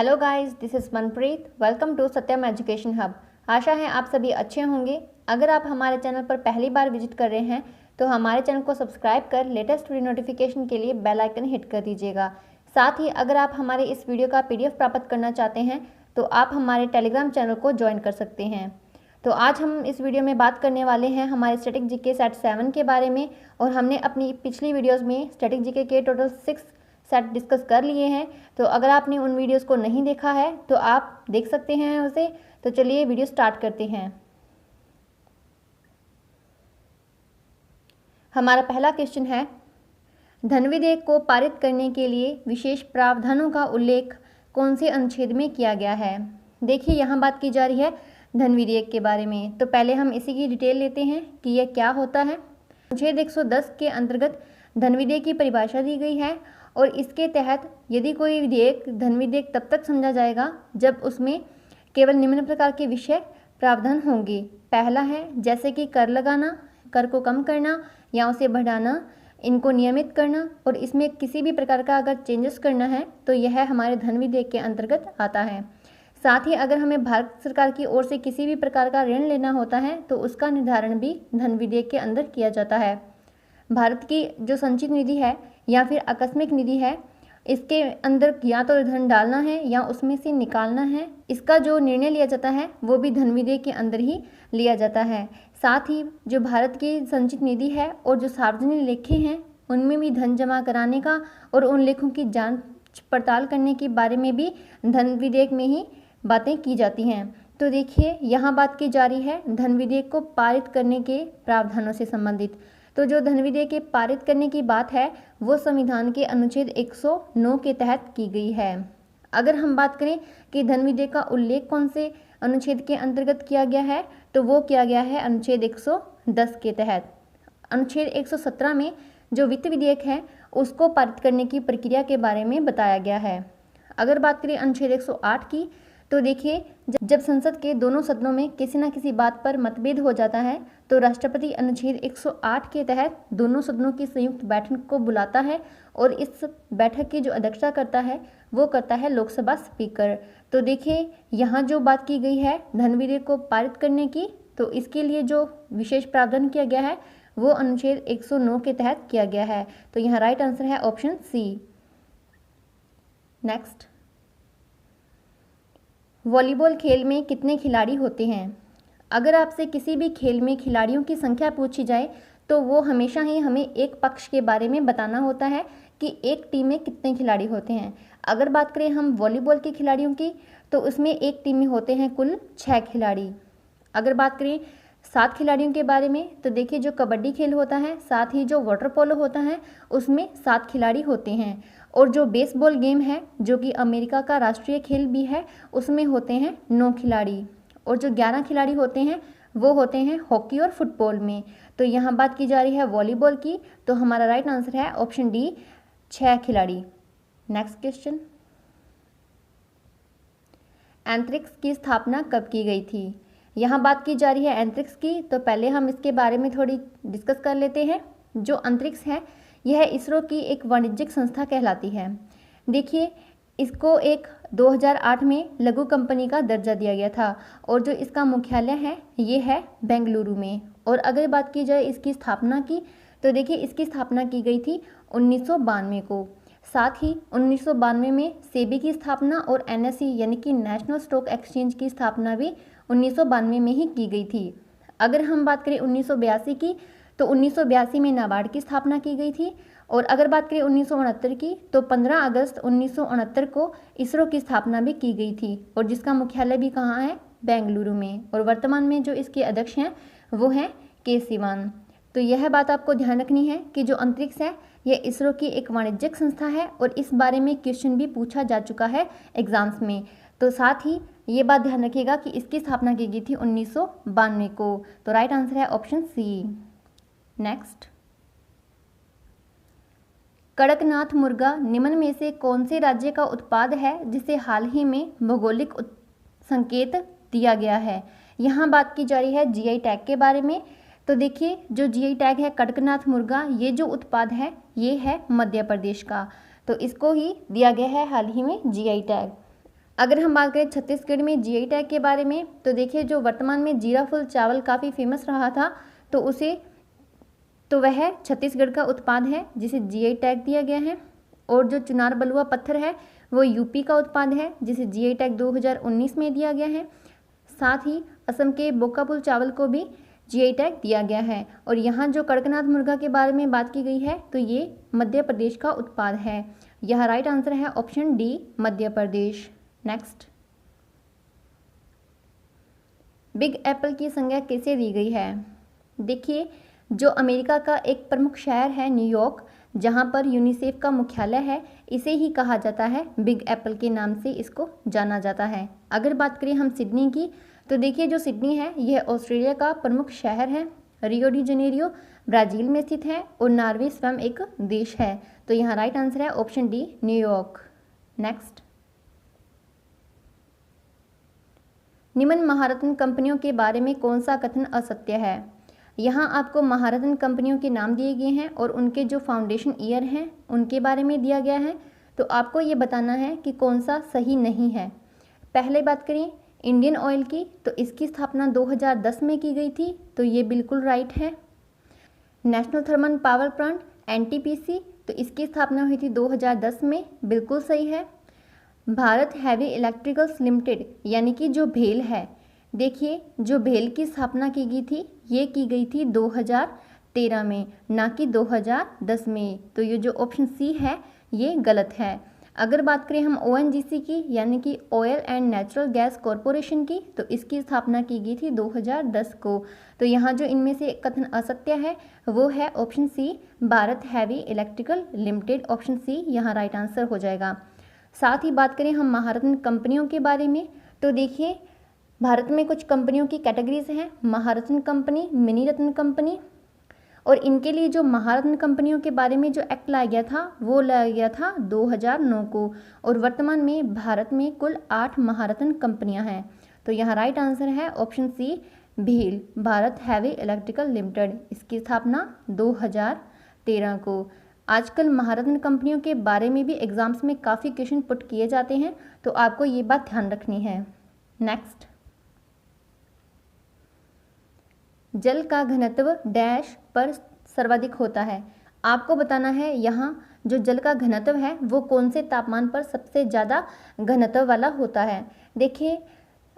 Hello guys, this is Manpreet. Welcome to Satyam education hub. आशा है आप सभी अच्छे होंगे। अगर आप हमारे चैनल पर पहली बार विजिट कर रहे हैं तो हमारे चैनल को सब्सक्राइब कर लेटेस्ट वीडियो नोटिफिकेशन के लिए बेल आइकन हिट कर दीजिएगा। साथ ही अगर आप हमारे इस वीडियो का PDF प्राप्त करना चाहते हैं तो आप हमारे टेलीग्राम चैनल को ज्वाइन कर सकते हैं। तो आज हम इस वीडियो में बात करने वाले हैं हमारे स्टैटिक जीके सेट 7 के बारे में। और हमने अपनी पिछली वीडियोज़ में स्टैटिक जीके के टोटल 6 सेट डिस्कस कर लिए हैं। तो अगर आपने उन वीडियोस को नहीं देखा है तो आप देख सकते हैं उसे। तो चलिए वीडियो स्टार्ट करते हैं। हमारा पहला क्वेश्चन है, धन विधेयक को पारित करने के लिए विशेष प्रावधानों का उल्लेख कौन से अनुच्छेद में किया गया है। देखिए यहाँ बात की जा रही है धन विधेयक के बारे में। तो पहले हम इसी की डिटेल लेते हैं कि यह क्या होता है। अनुच्छेद 110 के अंतर्गत धन विधेयक की परिभाषा दी गई है और इसके तहत यदि कोई विधेयक धन विधेयक तब तक समझा जाएगा जब उसमें केवल निम्न प्रकार के विषय प्रावधान होंगे। पहला है जैसे कि कर लगाना, कर को कम करना या उसे बढ़ाना, इनको नियमित करना, और इसमें किसी भी प्रकार का अगर चेंजेस करना है तो यह हमारे धन विधेयक के अंतर्गत आता है। साथ ही अगर हमें भारत सरकार की ओर से किसी भी प्रकार का ऋण लेना होता है तो उसका निर्धारण भी धन विधेयक के अंदर किया जाता है। भारत की जो संचित निधि है या फिर आकस्मिक निधि है, इसके अंदर या तो धन डालना है या उसमें से निकालना है, इसका जो निर्णय लिया जाता है वो भी धन विधेयक के अंदर ही लिया जाता है। साथ ही जो भारत की संचित निधि है और जो सार्वजनिक लेखे हैं उनमें भी धन जमा कराने का और उन लेखों की जांच पड़ताल करने के बारे में भी धन विधेयक में ही बातें की जाती हैं। तो देखिए यहाँ बात की जा रही है धन विधेयक को पारित करने के प्रावधानों से संबंधित। तो जो धन विधेयक के पारित करने की बात है वो संविधान के अनुच्छेद 109 के तहत की गई है। अगर हम बात करें कि धन विधेयक का उल्लेख कौन से अनुच्छेद के अंतर्गत किया गया है तो वो किया गया है अनुच्छेद 110 के तहत। अनुच्छेद 117 में जो वित्त विधेयक है उसको पारित करने की प्रक्रिया के बारे में बताया गया है। अगर बात करें अनुच्छेद 108 की तो देखिए जब संसद के दोनों सदनों में किसी न किसी बात पर मतभेद हो जाता है तो राष्ट्रपति अनुच्छेद 108 के तहत दोनों सदनों की संयुक्त बैठक को बुलाता है और इस बैठक की जो अध्यक्षता करता है वो करता है लोकसभा स्पीकर। तो देखिए यहाँ जो बात की गई है धन विधेयक को पारित करने की, तो इसके लिए जो विशेष प्रावधान किया गया है वो अनुच्छेद 109 के तहत किया गया है। तो यहाँ राइट आंसर है ऑप्शन सी। नेक्स्ट, वॉलीबॉल खेल में कितने खिलाड़ी होते हैं। अगर आपसे किसी भी खेल में खिलाड़ियों की संख्या पूछी जाए तो वो हमेशा ही हमें एक पक्ष के बारे में बताना होता है कि एक टीम में कितने खिलाड़ी होते हैं। अगर बात करें हम वॉलीबॉल के खिलाड़ियों की तो उसमें एक टीम में होते हैं कुल 6 खिलाड़ी। अगर बात करें 7 खिलाड़ियों के बारे में तो देखिए जो कबड्डी खेल होता है साथ ही जो वाटर पोलो होता है उसमें 7 खिलाड़ी होते हैं। और जो बेसबॉल गेम है जो कि अमेरिका का राष्ट्रीय खेल भी है उसमें होते हैं 9 खिलाड़ी। और जो 11 खिलाड़ी होते हैं वो होते हैं हॉकी और फुटबॉल में। तो यहाँ बात की जा रही है वॉलीबॉल की, तो हमारा राइट आंसर है ऑप्शन डी 6 खिलाड़ी। नेक्स्ट क्वेश्चन, एंथ्रिक्स की स्थापना कब की गई थी। यहाँ बात की जा रही है एंथ्रिक्स की, तो पहले हम इसके बारे में थोड़ी डिस्कस कर लेते हैं। जो अंतरिक्ष है यह इसरो की एक वाणिज्यिक संस्था कहलाती है। देखिए इसको एक 2008 में लघु कंपनी का दर्जा दिया गया था और जो इसका मुख्यालय है ये है बेंगलुरु में। और अगर बात की जाए इसकी स्थापना की तो देखिए इसकी स्थापना की गई थी 1992 को। साथ ही 1992 में सेबी की स्थापना और NSE यानी कि नेशनल स्टॉक एक्सचेंज की स्थापना भी 1992 में ही की गई थी। अगर हम बात करें 1982 की तो 1982 में नाबार्ड की स्थापना की गई थी। और अगर बात करें 1969 की तो 15 अगस्त 1969 को इसरो की स्थापना भी की गई थी और जिसका मुख्यालय भी कहाँ है, बेंगलुरु में। और वर्तमान में जो इसके अध्यक्ष हैं वो हैं के सिवान। तो यह बात आपको ध्यान रखनी है कि जो अंतरिक्ष है यह इसरो की एक वाणिज्यिक संस्था है और इस बारे में क्वेश्चन भी पूछा जा चुका है एग्जाम्स में। तो साथ ही ये बात ध्यान रखिएगा कि इसकी स्थापना की गई थी 1992 को। तो राइट आंसर है ऑप्शन सी। नेक्स्ट, कड़कनाथ मुर्गा निम्न में से कौन से राज्य का उत्पाद है जिसे हाल ही में भौगोलिक संकेत दिया गया है। यहाँ बात की जा रही है GI टैग के बारे में। तो देखिए जो GI टैग है कड़कनाथ मुर्गा, ये जो उत्पाद है ये है मध्य प्रदेश का, तो इसको ही दिया गया है हाल ही में GI टैग। अगर हम बात करें छत्तीसगढ़ में जीआई टैग के बारे में, तो देखिए जो वर्तमान में जीरा फुल चावल काफ़ी फेमस रहा था, तो वह छत्तीसगढ़ का उत्पाद है जिसे जीआई टैग दिया गया है। और जो चुनार बलुआ पत्थर है वो यूपी का उत्पाद है जिसे जीआई टैग 2019 में दिया गया है। साथ ही असम के बोकापुल चावल को भी जीआई टैग दिया गया है। और यहाँ जो कड़कनाथ मुर्गा के बारे में बात की गई है तो ये मध्य प्रदेश का उत्पाद है। यह राइट आंसर है option D, Madhya Pradesh. Next, big Apple की संज्ञा किसे दी गई है? देखिए जो अमेरिका का एक प्रमुख शहर है न्यूयॉर्क, जहाँ पर यूनिसेफ का मुख्यालय है, इसे ही कहा जाता है बिग एप्पल के नाम से इसको जाना जाता है। अगर बात करें हम सिडनी की, तो देखिए जो सिडनी है यह ऑस्ट्रेलिया का प्रमुख शहर है। रियो डी जेनेरियो ब्राज़ील में स्थित है और नॉर्वे स्वयं एक देश है। तो यहाँ राइट आंसर है ऑप्शन डी, न्यूयॉर्क। नेक्स्ट, निम्न महारत्न कंपनियों के बारे में कौन सा कथन असत्य है? यहाँ आपको महारत्न कंपनियों के नाम दिए गए हैं और उनके जो फाउंडेशन ईयर हैं उनके बारे में दिया गया है। तो आपको ये बताना है कि कौन सा सही नहीं है। पहले बात करें इंडियन ऑयल की, तो इसकी स्थापना 2010 में की गई थी, तो ये बिल्कुल राइट है। National thermal power plant NTPC, तो इसकी स्थापना हुई थी 2010 में, बिल्कुल सही है। भारत हैवी इलेक्ट्रिकल्स लिमिटेड यानी कि जो भेल है, देखिए जो भेल की स्थापना की गई थी ये की गई थी 2013 में, ना कि 2010 में। तो ये जो ऑप्शन सी है ये गलत है। अगर बात करें हम ओएनजीसी की यानी कि oil and natural gas corporation की, तो इसकी स्थापना की गई थी 2010 को। तो यहाँ जो इनमें से कथन असत्य है वो है option C, Bharat heavy electrical limited. Option C यहाँ राइट आंसर हो जाएगा। साथ ही बात करें हम महारत्न कंपनियों के बारे में, तो देखिए भारत में कुछ कंपनियों की कैटेगरीज हैं, महारत्न कंपनी, मिनी रत्न कंपनी। और इनके लिए जो महारत्न कंपनियों के बारे में जो एक्ट लाया गया था वो लाया गया था 2009 को। और वर्तमान में भारत में कुल 8 महारत्न कंपनियां हैं। तो यहाँ राइट आंसर है ऑप्शन सी, भील, भारत हैवी इलेक्ट्रिकल लिमिटेड। इसकी स्थापना 2013 को। आजकल महारत्न कंपनियों के बारे में भी एग्जाम्स में काफ़ी क्वेश्चन पुट किए जाते हैं, तो आपको ये बात ध्यान रखनी है। नेक्स्ट, जल का घनत्व डैश पर सर्वाधिक होता है। आपको बताना है यहाँ जो जल का घनत्व है वो कौन से तापमान पर सबसे ज़्यादा घनत्व वाला होता है। देखिए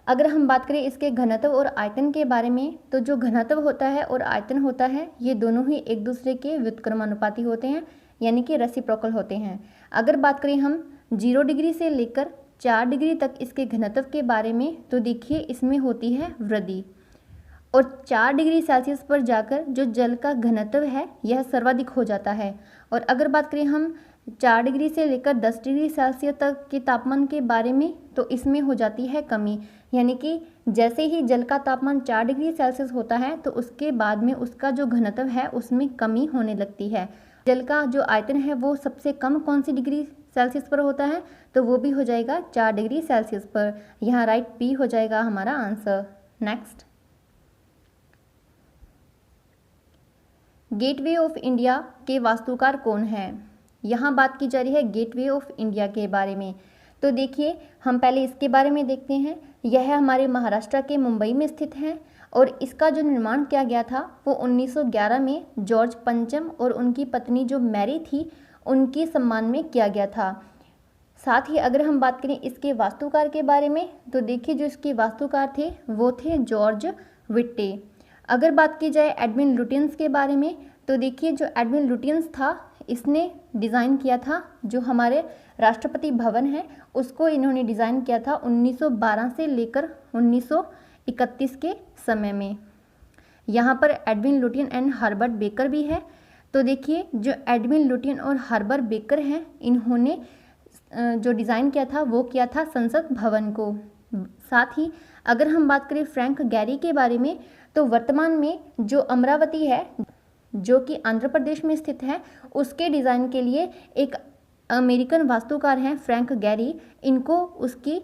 अगर हम बात करें इसके घनत्व और आयतन के बारे में, तो जो घनत्व होता है और आयतन होता है ये दोनों ही एक दूसरे के व्युत्क्रमानुपाती होते हैं, यानी कि रेसिप्रोकल होते हैं। अगर बात करें हम 0 डिग्री से लेकर 4 डिग्री तक इसके घनत्व के बारे में, तो देखिए इसमें होती है वृद्धि। और 4 डिग्री सेल्सियस पर जाकर जो जल का घनत्व है यह सर्वाधिक हो जाता है। और अगर बात करें हम 4 डिग्री से लेकर 10 डिग्री सेल्सियस तक के तापमान के बारे में, तो इसमें हो जाती है कमी। यानी कि जैसे ही जल का तापमान 4 डिग्री सेल्सियस होता है तो उसके बाद में उसका जो घनत्व है उसमें कमी होने लगती है। जल का जो आयतन है वो सबसे कम कौन सी डिग्री सेल्सियस पर होता है, तो वो भी हो जाएगा 4 डिग्री सेल्सियस पर। यहाँ राइट बी हो जाएगा हमारा answer. Next, gateway of India के वास्तुकार कौन है? यहाँ बात की जा रही है गेटवे ऑफ इंडिया के बारे में। तो देखिए हम पहले इसके बारे में देखते हैं। यह हमारे महाराष्ट्र के मुंबई में स्थित है और इसका जो निर्माण किया गया था वो 1911 में जॉर्ज पंचम और उनकी पत्नी जो मैरी थी उनके सम्मान में किया गया था। साथ ही अगर हम बात करें इसके वास्तुकार के बारे में, तो देखिए जो इसके वास्तुकार थे वो थे जॉर्ज विट्टे। अगर बात की जाए एडविन लुटियंस के बारे में, तो देखिए जो एडविन लुटियंस था इसने डिज़ाइन किया था जो हमारे राष्ट्रपति भवन है उसको इन्होंने डिज़ाइन किया था 1912 से लेकर 1931 के समय में। यहाँ पर Edwin Lutyens and Herbert Baker भी है। तो देखिए जो एडविन लुटियन और हर्बर्ट बेकर हैं इन्होंने जो डिज़ाइन किया था वो किया था संसद भवन को। साथ ही अगर हम बात करें फ्रैंक गैरी के बारे में, तो वर्तमान में जो अमरावती है जो कि आंध्र प्रदेश में स्थित है उसके डिज़ाइन के लिए एक अमेरिकन वास्तुकार हैं फ्रैंक गैरी, इनको उसकी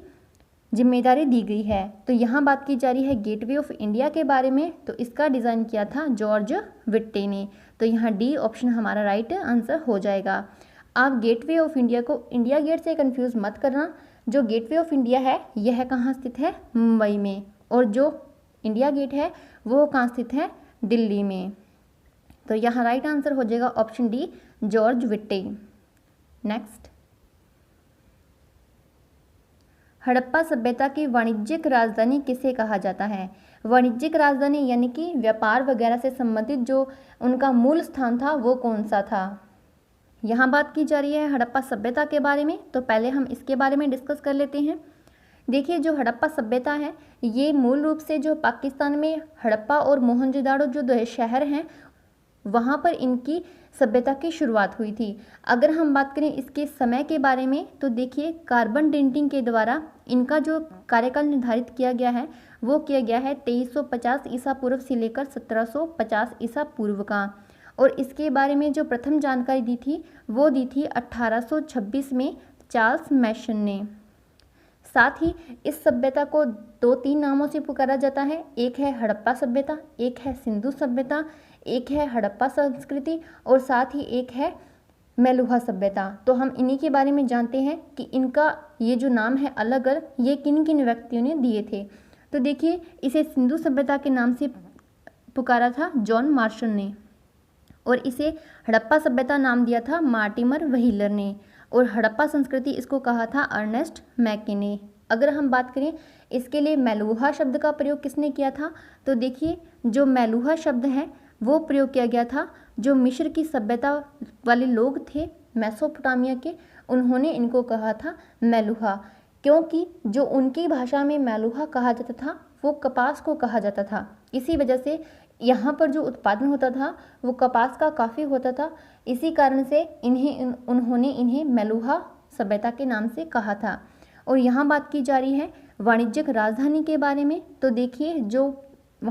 जिम्मेदारी दी गई है। तो यहाँ बात की जा रही है गेटवे ऑफ इंडिया के बारे में, तो इसका डिज़ाइन किया था जॉर्ज विट्टे ने। तो यहाँ डी ऑप्शन हमारा राइट आंसर हो जाएगा। आप गेटवे ऑफ इंडिया को इंडिया गेट से कंफ्यूज मत करना। जो गेटवे ऑफ इंडिया है यह कहाँ स्थित है? मुंबई में। और जो इंडिया गेट है वो कहाँ स्थित है? दिल्ली में। तो यहाँ राइट आंसर हो जाएगा option D, George Witte. Next, Harappa सभ्यता की वाणिज्यिक राजधानी किसे कहा जाता है? वाणिज्यिक राजधानी यानी कि व्यापार वगैरह से संबंधित जो उनका मूल स्थान था वो कौन सा था? यहाँ बात की जा रही है हड़प्पा सभ्यता के बारे में, तो पहले हम इसके बारे में डिस्कस कर लेते हैं। देखिए, जो हड़प्पा सभ्यता है ये मूल रूप से जो पाकिस्तान में हड़प्पा और मोहनजोदाड़ो जो दो शहर हैं वहाँ पर इनकी सभ्यता की शुरुआत हुई थी। अगर हम बात करें इसके समय के बारे में तो देखिए, कार्बन डेटिंग के द्वारा इनका जो कार्यकाल निर्धारित किया गया है वो किया गया है 2350 ईसा पूर्व से लेकर 1750 ईसा पूर्व का। और इसके बारे में जो प्रथम जानकारी दी थी वो दी थी 1826 में चार्ल्स मैशन ने। साथ ही इस सभ्यता को 2-3 नामों से पुकारा जाता है, एक है हड़प्पा सभ्यता, एक है सिंधु सभ्यता, एक है हड़प्पा संस्कृति और साथ ही एक है मेलुहा सभ्यता। तो हम इन्हीं के बारे में जानते हैं कि इनका ये जो नाम है अलग अलग ये किन किन व्यक्तियों ने दिए थे। तो देखिए, इसे सिंधु सभ्यता के नाम से पुकारा था जॉन मार्शल ने, और इसे हड़प्पा सभ्यता नाम दिया था मार्टिमर व्हीलर ने, और हड़प्पा संस्कृति इसको कहा था अर्नेस्ट मैके ने। अगर हम बात करें इसके लिए मेलुहा शब्द का प्रयोग किसने किया था, तो देखिए, जो मेलुहा शब्द है वो प्रयोग किया गया था जो मिस्र की सभ्यता वाले लोग थे मेसोपोटामिया के, उन्होंने इनको कहा था मेलुहा, क्योंकि जो उनकी भाषा में मेलुहा कहा जाता था वो कपास को कहा जाता था। इसी वजह से यहाँ पर जो उत्पादन होता था वो कपास का काफ़ी होता था, इसी कारण से उन्होंने इन्हें मेलुहा सभ्यता के नाम से कहा था। और यहाँ बात की जा रही है वाणिज्यिक राजधानी के बारे में, तो देखिए, जो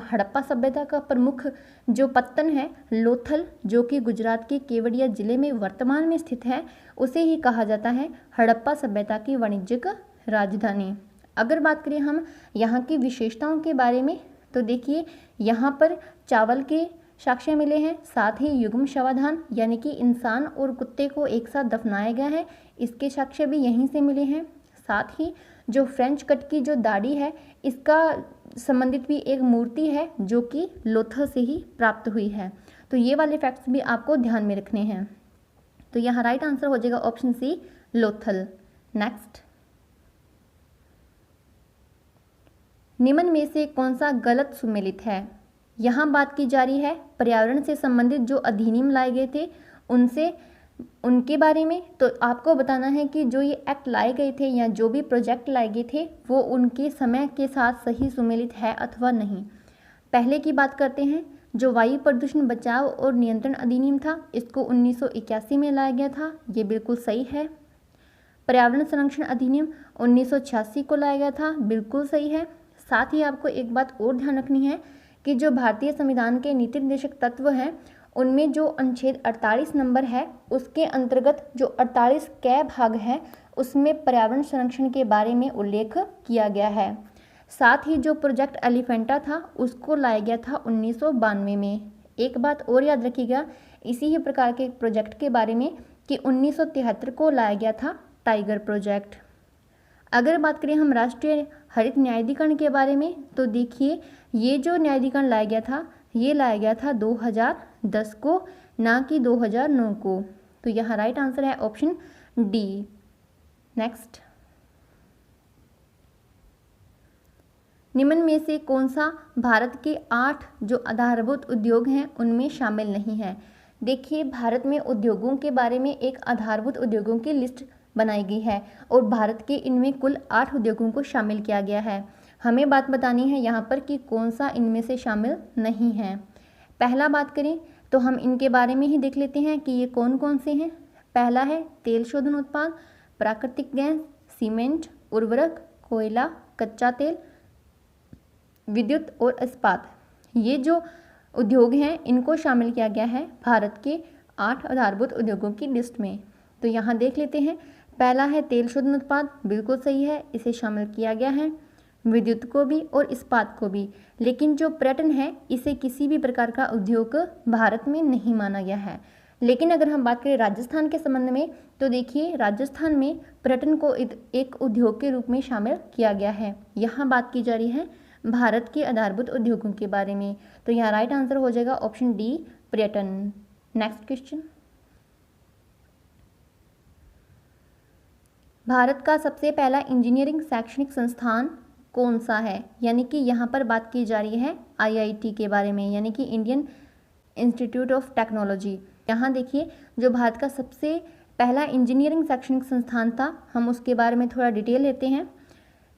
हड़प्पा सभ्यता का प्रमुख जो पत्तन है लोथल, जो कि गुजरात के केवड़िया जिले में वर्तमान में स्थित है, उसे ही कहा जाता है हड़प्पा सभ्यता की वाणिज्यिक राजधानी। अगर बात करें हम यहाँ की विशेषताओं के बारे में, तो देखिए, यहाँ पर चावल के साक्ष्य मिले हैं, साथ ही युग्म शवाधान यानी कि इंसान और कुत्ते को एक साथ दफनाया गया है, इसके साक्ष्य भी यहीं से मिले हैं। साथ ही जो फ्रेंच कट की जो दाढ़ी है इसका संबंधित भी एक मूर्ति है जो कि लोथल से ही प्राप्त हुई है। तो ये वाले फैक्ट्स भी आपको ध्यान में रखने हैं। तो यहाँ राइट आंसर हो जाएगा ऑप्शन सी, लोथल। नेक्स्ट, निम्न में से कौन सा गलत सुमेलित है? यहाँ बात की जा रही है पर्यावरण से संबंधित जो अधिनियम लाए गए थे उनके बारे में। तो आपको बताना है कि जो ये एक्ट लाए गए थे या जो भी प्रोजेक्ट लाए गए थे वो उनके समय के साथ सही सुमेलित है अथवा नहीं। पहले की बात करते हैं, जो वायु प्रदूषण बचाव और नियंत्रण अधिनियम था इसको 1981 में लाया गया था, ये बिल्कुल सही है। पर्यावरण संरक्षण अधिनियम 1986 को लाया गया था, बिल्कुल सही है। साथ ही आपको एक बात और ध्यान रखनी है कि जो भारतीय संविधान के नीति निर्देशक तत्व हैं उनमें जो अनुच्छेद 48 नंबर है उसके अंतर्गत जो 48 क भाग है उसमें पर्यावरण संरक्षण के बारे में उल्लेख किया गया है। साथ ही जो प्रोजेक्ट एलिफेंटा था उसको लाया गया था 1992 में। एक बात और याद रखिएगा इसी ही प्रकार के प्रोजेक्ट के बारे में कि 1973 को लाया गया था टाइगर प्रोजेक्ट। अगर बात करें हम राष्ट्रीय हरित न्यायाधिकरण के बारे में, तो देखिए, ये जो न्यायाधिकरण लाया गया था ये लाया गया था 2010 को, ना कि 2009 को। तो यहाँ राइट आंसर है ऑप्शन डी। नेक्स्ट, निम्न में से कौन सा भारत के 8 जो आधारभूत उद्योग हैं उनमें शामिल नहीं है? देखिए, भारत में उद्योगों के बारे में एक आधारभूत उद्योगों की लिस्ट बनाई गई है और भारत के इनमें कुल 8 उद्योगों को शामिल किया गया है। हमें बात बतानी है यहाँ पर कि कौन सा इनमें से शामिल नहीं है। पहला बात करें तो हम इनके बारे में ही देख लेते हैं कि ये कौन कौन से हैं। पहला है तेल शोधन उत्पाद, प्राकृतिक गैस, सीमेंट, उर्वरक, कोयला, कच्चा तेल, विद्युत और इस्पात। ये जो उद्योग हैं इनको शामिल किया गया है भारत के 8 आधारभूत उद्योगों की लिस्ट में। तो यहाँ देख लेते हैं, पहला है तेल शोधन उत्पाद, बिल्कुल सही है, इसे शामिल किया गया है। विद्युत को भी और इस्पात को भी। लेकिन जो पर्यटन है इसे किसी भी प्रकार का उद्योग भारत में नहीं माना गया है। लेकिन अगर हम बात करें राजस्थान के संबंध में, तो देखिए राजस्थान में पर्यटन को एक उद्योग के रूप में शामिल किया गया है। यहाँ बात की जा रही है भारत के आधारभूत उद्योगों के बारे में। तो यहाँ राइट आंसर हो जाएगा ऑप्शन डी, पर्यटन। नेक्स्ट क्वेश्चन, भारत का सबसे पहला इंजीनियरिंग शैक्षणिक संस्थान कौन सा है? यानी कि यहाँ पर बात की जा रही है आईआईटी के बारे में, यानी कि इंडियन इंस्टीट्यूट ऑफ टेक्नोलॉजी। यहाँ देखिए जो भारत का सबसे पहला इंजीनियरिंग शैक्षणिक संस्थान था, हम उसके बारे में थोड़ा डिटेल लेते हैं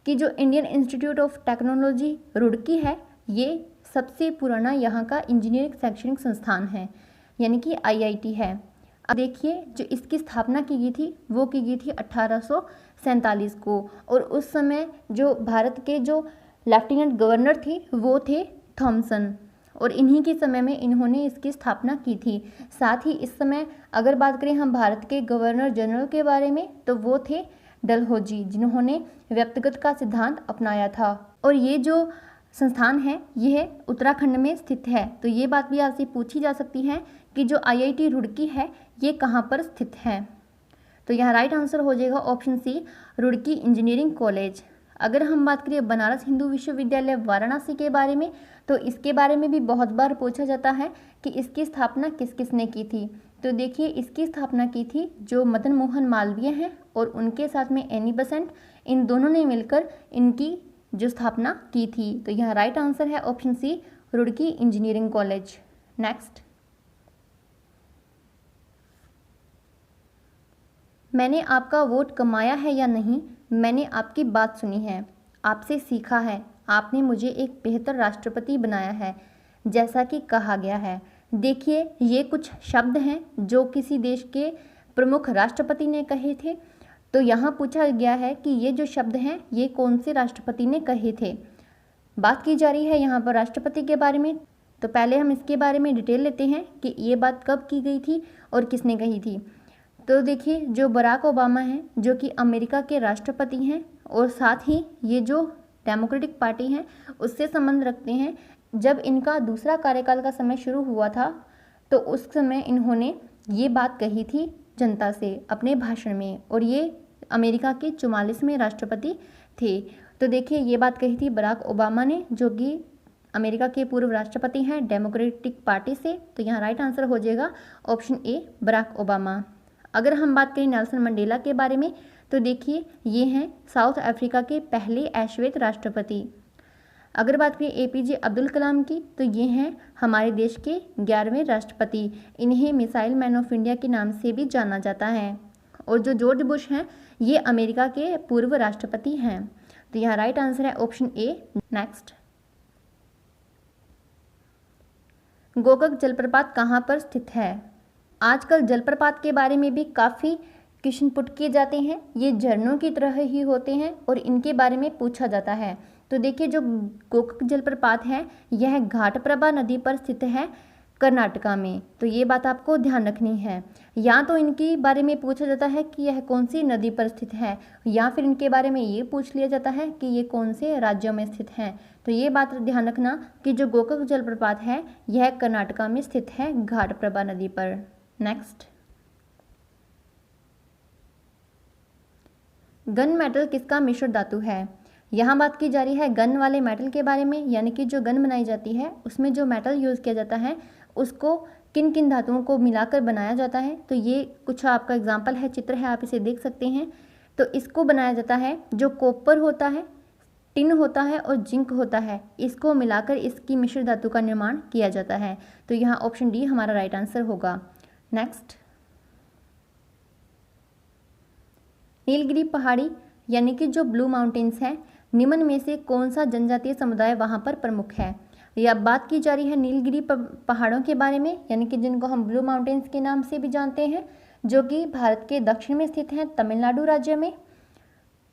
कि जो Indian institute of technology Roorkee है, ये सबसे पुराना यहाँ का इंजीनियरिंग शैक्षणिक संस्थान है, यानी कि आईआईटी है। अब देखिए जो इसकी स्थापना की गई थी वो की गई थी 1847 को, और उस समय जो भारत के जो लेफ्टिनेंट गवर्नर थे वो थे थॉमसन, और इन्हीं के समय में इन्होंने इसकी स्थापना की थी। साथ ही इस समय अगर बात करें हम भारत के गवर्नर जनरल के बारे में, तो वो थे डलहौजी, जिन्होंने व्यक्तिगत का सिद्धांत अपनाया था। और ये जो संस्थान है यह उत्तराखंड में स्थित है। तो ये बात भी आपसे पूछी जा सकती है कि जो आईआईटी रुड़की है ये कहाँ पर स्थित है? तो यहाँ राइट आंसर हो जाएगा option C, Roorkee engineering college. अगर हम बात करें बनारस हिंदू विश्वविद्यालय वाराणसी के बारे में, तो इसके बारे में भी बहुत बार पूछा जाता है कि इसकी स्थापना किस किस ने की थी। तो देखिए इसकी स्थापना की थी जो मदन मोहन मालवीय हैं और उनके साथ में एनी बेसेंट, इन दोनों ने मिलकर इनकी जो स्थापना की थी। तो यहाँ राइट आंसर है option C, Roorkee engineering college. Next, मैंने आपका वोट कमाया है या नहीं, मैंने आपकी बात सुनी है, आपसे सीखा है, आपने मुझे एक बेहतर राष्ट्रपति बनाया है, जैसा कि कहा गया है। देखिए ये कुछ शब्द हैं जो किसी देश के प्रमुख राष्ट्रपति ने कहे थे। तो यहाँ पूछा गया है कि ये जो शब्द हैं ये कौन से राष्ट्रपति ने कहे थे। बात की जा रही है यहाँ पर राष्ट्रपति के बारे में। तो पहले हम इसके बारे में डिटेल लेते हैं कि ये बात कब की गई थी और किसने कही थी। तो देखिए जो बराक ओबामा हैं जो कि अमेरिका के राष्ट्रपति हैं, और साथ ही ये जो डेमोक्रेटिक पार्टी हैं उससे संबंध रखते हैं। जब इनका दूसरा कार्यकाल का समय शुरू हुआ था तो उस समय इन्होंने ये बात कही थी जनता से अपने भाषण में, और ये अमेरिका के 44वें राष्ट्रपति थे। तो देखिए ये बात कही थी बराक ओबामा ने, जो कि अमेरिका के पूर्व राष्ट्रपति हैं डेमोक्रेटिक पार्टी से। तो यहाँ राइट आंसर हो जाएगा ऑप्शन ए, बराक ओबामा। अगर हम बात करें नेल्सन मंडेला के बारे में, तो देखिए ये हैं साउथ अफ्रीका के पहले अश्वेत राष्ट्रपति। अगर बात करें एपीजे अब्दुल कलाम की, तो ये हैं हमारे देश के 11वें राष्ट्रपति। इन्हें मिसाइल मैन ऑफ इंडिया के नाम से भी जाना जाता है। और जो जॉर्ज बुश हैं ये अमेरिका के पूर्व राष्ट्रपति हैं। तो यहाँ राइट आंसर है ऑप्शन ए। नेक्स्ट, गोकक जलप्रपात कहाँ पर स्थित है? आजकल जलप्रपात के बारे में भी काफ़ी क्वेश्चन पुट किए जाते हैं। ये झरनों की तरह ही होते हैं और इनके बारे में पूछा जाता है। तो देखिए जो गोकक जलप्रपात है यह घाटप्रभा नदी पर स्थित है कर्नाटका में। तो ये बात आपको ध्यान रखनी है। या तो इनके बारे में पूछा जाता है कि यह कौन सी नदी पर स्थित है, या फिर इनके बारे में ये पूछ लिया जाता है कि ये कौन से राज्यों में स्थित हैं। तो ये बात ध्यान रखना कि जो गोकक जलप्रपात है यह कर्नाटका में स्थित है घाटप्रभा नदी पर। नेक्स्ट, गन मेटल किसका मिश्र धातु है? यहाँ बात की जा रही है गन वाले मेटल के बारे में, यानी कि जो गन बनाई जाती है उसमें जो मेटल यूज़ किया जाता है उसको किन किन धातुओं को मिलाकर बनाया जाता है। तो ये कुछ आपका एग्जाम्पल है, चित्र है, आप इसे देख सकते हैं। तो इसको बनाया जाता है जो कॉपर होता है, टिन होता है और जिंक होता है, इसको मिलाकर इसकी मिश्र धातु का निर्माण किया जाता है। तो यहाँ ऑप्शन डी हमारा राइट आंसर होगा। नेक्स्ट, नीलगिरी पहाड़ी यानी कि जो ब्लू माउंटेन्स हैं, निम्न में से कौन सा जनजातीय समुदाय वहाँ पर प्रमुख है? यह बात की जा रही है नीलगिरी पहाड़ों के बारे में, यानी कि जिनको हम ब्लू माउंटेन्स के नाम से भी जानते हैं, जो कि भारत के दक्षिण में स्थित हैं, तमिलनाडु राज्य में।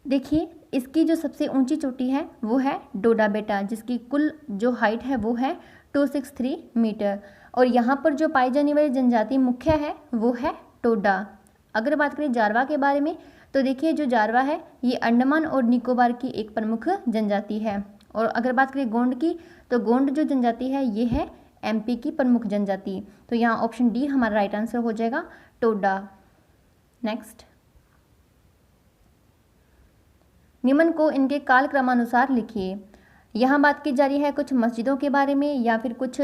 देखिए इसकी जो सबसे ऊंची चोटी है वो है डोडा बेटा, जिसकी कुल जो हाइट है वो है 263 मीटर। और यहाँ पर जो पाई जाने वाली जनजाति मुख्य है वो है टोडा। अगर बात करें जारवा के बारे में, तो देखिए जो जारवा है ये अंडमान और निकोबार की एक प्रमुख जनजाति है। और अगर बात करें गोंड की, तो गोंड जो जनजाति है ये है एमपी की प्रमुख जनजाति। तो यहाँ ऑप्शन डी हमारा राइट आंसर हो जाएगा, टोडा। नेक्स्ट, निम्न को इनके कालक्रमानुसार लिखिए। यहाँ बात की जा रही है कुछ मस्जिदों के बारे में या फिर कुछ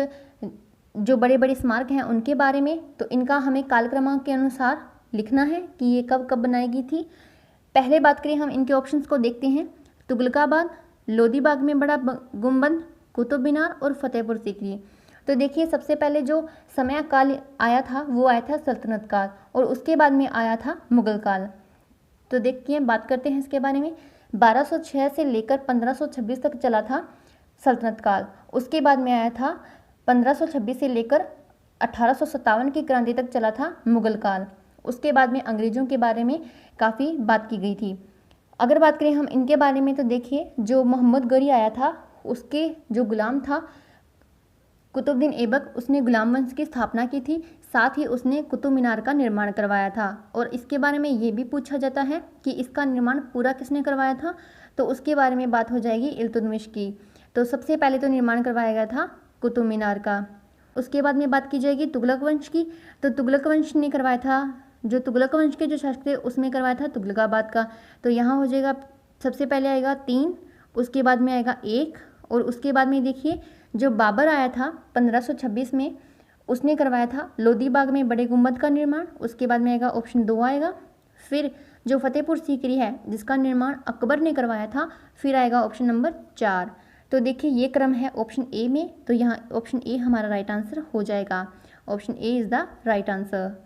जो बड़े बड़े स्मारक हैं उनके बारे में। तो इनका हमें कालक्रमांक के अनुसार लिखना है कि ये कब कब बनाई गई थी। पहले बात करें हम इनके ऑप्शंस को देखते हैं। तुगलकाबाद, लोधी बाग में बड़ा गुंबद, कुतुब मीनार और फतेहपुर सीकरी। तो देखिए सबसे पहले जो समय काल आया था वो आया था सल्तनत काल और उसके बाद में आया था मुगल काल। तो देखिए बात करते हैं इसके बारे में। 1206 से लेकर 1526 तक चला था सल्तनत काल। उसके बाद में आया था 1526 से लेकर 1857 की क्रांति तक चला था मुगल काल। उसके बाद में अंग्रेज़ों के बारे में काफ़ी बात की गई थी। अगर बात करें हम इनके बारे में तो देखिए जो मोहम्मद गौरी आया था उसके जो गुलाम था कुतुबुद्दीन ऐबक, उसने गुलाम वंश की स्थापना की थी। साथ ही उसने कुतुब मीनार का निर्माण करवाया था। और इसके बारे में ये भी पूछा जाता है कि इसका निर्माण पूरा किसने करवाया था, तो उसके बारे में बात हो जाएगी इल्तुतमिश की। तो सबसे पहले तो निर्माण करवाया गया था कुतुब मीनार का। उसके बाद में बात की जाएगी तुगलक वंश की। तो तुगलक वंश ने करवाया था, जो तुगलक वंश के जो शासक थे उसमें करवाया था तुगलकाबाद का। तो यहाँ हो जाएगा सबसे पहले आएगा 3, उसके बाद में आएगा 1 और उसके बाद में देखिए जो बाबर आया था 1526 में उसने करवाया था लोधी बाग में बड़े गुंबद का निर्माण। उसके बाद में आएगा ऑप्शन 2 आएगा। फिर जो फतेहपुर सीकरी है जिसका निर्माण अकबर ने करवाया था, फिर आएगा ऑप्शन नंबर 4। तो देखिए ये क्रम है ऑप्शन ए में। तो यहाँ ऑप्शन ए हमारा राइट आंसर हो जाएगा। Option A is the right answer.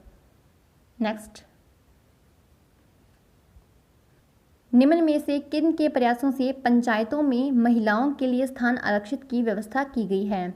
Next, निम्न में से किन के प्रयासों से पंचायतों में महिलाओं के लिए स्थान आरक्षित की व्यवस्था की गई है।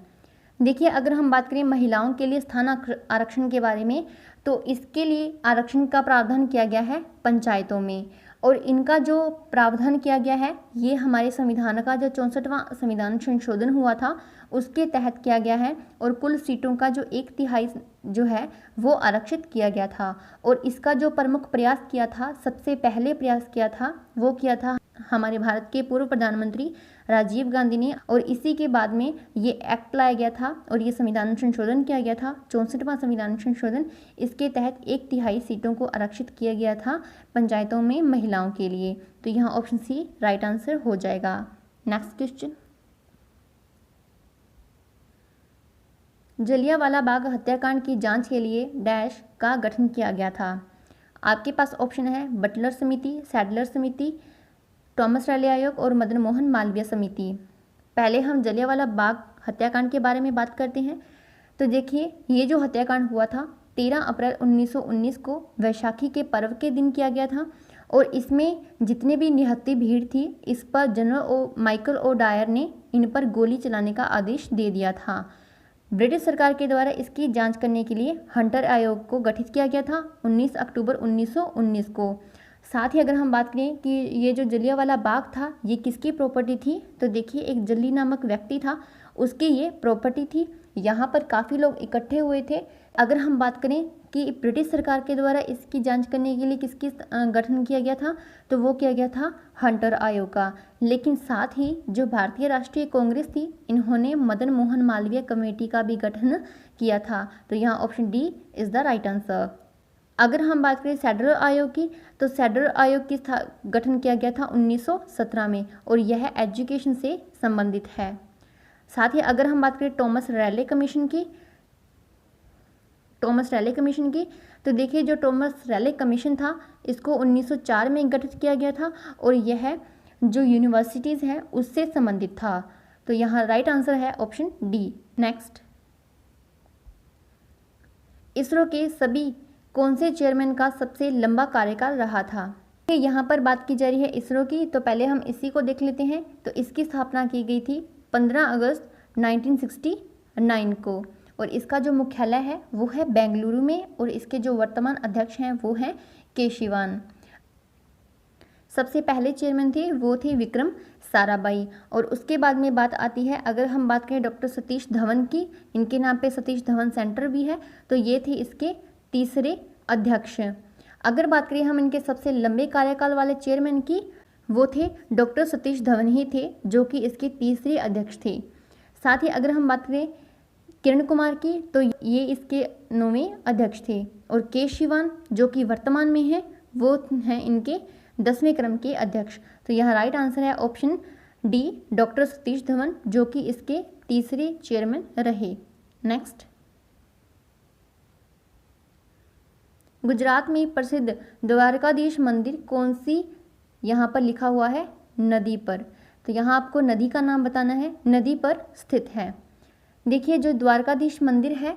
देखिए अगर हम बात करें महिलाओं के लिए स्थान आरक्षण के बारे में तो इसके लिए आरक्षण का प्रावधान किया गया है पंचायतों में। और इनका जो प्रावधान किया गया है ये हमारे संविधान का जो 64वां संविधान संशोधन हुआ था उसके तहत किया गया है। और कुल सीटों का जो 1/3 जो है वो आरक्षित किया गया था। और इसका जो प्रमुख प्रयास किया था, सबसे पहले प्रयास किया था वो किया था हमारे भारत के पूर्व प्रधानमंत्री राजीव गांधी ने। और इसी के बाद में ये एक्ट लाया गया था और ये संविधान संशोधन किया गया था, 64वां संविधान संशोधन। इसके तहत 1/3 सीटों को आरक्षित किया गया था पंचायतों में महिलाओं के लिए। तो यहाँ ऑप्शन सी राइट आंसर हो जाएगा। नेक्स्ट क्वेश्चन, जलियांवाला बाग हत्याकांड की जांच के लिए डैश का गठन किया गया था। आपके पास ऑप्शन है बटलर समिति, सैडलर समिति, थॉमस रैले आयोग और मदन मोहन मालवीय समिति। पहले हम जलियांवाला बाग हत्याकांड के बारे में बात करते हैं। तो देखिए ये जो हत्याकांड हुआ था 13 अप्रैल 1919 को वैशाखी के पर्व के दिन किया गया था। और इसमें जितने भी निहत्थी भीड़ थी इस पर जनरल माइकल ओ डायर ने इन पर गोली चलाने का आदेश दे दिया था। ब्रिटिश सरकार के द्वारा इसकी जांच करने के लिए हंटर आयोग को गठित किया गया था 19 अक्टूबर 1919 को। साथ ही अगर हम बात करें कि ये जो जलियांवाला बाग था ये किसकी प्रॉपर्टी थी, तो देखिए एक जल्ली नामक व्यक्ति था, उसकी ये प्रॉपर्टी थी। यहाँ पर काफ़ी लोग इकट्ठे हुए थे। अगर हम बात करें कि ब्रिटिश सरकार के द्वारा इसकी जांच करने के लिए किसकी गठन किया गया था, तो वो किया गया था हंटर आयोग का। लेकिन साथ ही जो भारतीय राष्ट्रीय कांग्रेस थी इन्होंने मदन मोहन मालवीय कमेटी का भी गठन किया था। तो यहाँ option D is the right answer. अगर हम बात करें सैडलर आयोग की, तो सैडलर आयोग की गठन किया गया था 1917 में और यह एजुकेशन से संबंधित है। साथ ही अगर हम बात करें थॉमस रैले कमीशन की, तो देखिए जो थॉमस रैले कमीशन था इसको 1904 में गठित किया गया था और यह जो यूनिवर्सिटीज़ हैं उससे संबंधित था। तो यहाँ राइट आंसर है ऑप्शन डी। नेक्स्ट, इसरो के सभी कौन से चेयरमैन का सबसे लंबा कार्यकाल रहा था। यहाँ पर बात की जा रही है इसरो की, तो पहले हम इसी को देख लेते हैं। तो इसकी स्थापना की गई थी 15 अगस्त 1969 को और इसका जो मुख्यालय है वो है बेंगलुरु में और इसके जो वर्तमान अध्यक्ष हैं वो हैं के शिवान। सबसे पहले चेयरमैन थे वो थे विक्रम साराभाई। और उसके बाद में बात आती है, अगर हम बात करें डॉक्टर सतीश धवन की, इनके नाम पे सतीश धवन सेंटर भी है, तो ये थे इसके तीसरे अध्यक्ष। अगर बात करें हम इनके सबसे लंबे कार्यकाल वाले चेयरमैन की, वो थे डॉक्टर सतीश धवन ही थे जो कि इसके तीसरे अध्यक्ष थे। साथ ही अगर हम बात करें किरण कुमार की, तो ये इसके 9वें अध्यक्ष थे। और के शिवान जो कि वर्तमान में है, वो हैं इनके 10वें क्रम के अध्यक्ष। तो यहाँ राइट आंसर है option D, doctor Satish Dhawan, जो कि इसके 3रे चेयरमैन रहे। नेक्स्ट, गुजरात में प्रसिद्ध द्वारकाधीश मंदिर कौन सी, यहाँ पर लिखा हुआ है नदी पर। तो यहाँ आपको नदी का नाम बताना है, नदी पर स्थित है। देखिए जो द्वारकाधीश मंदिर है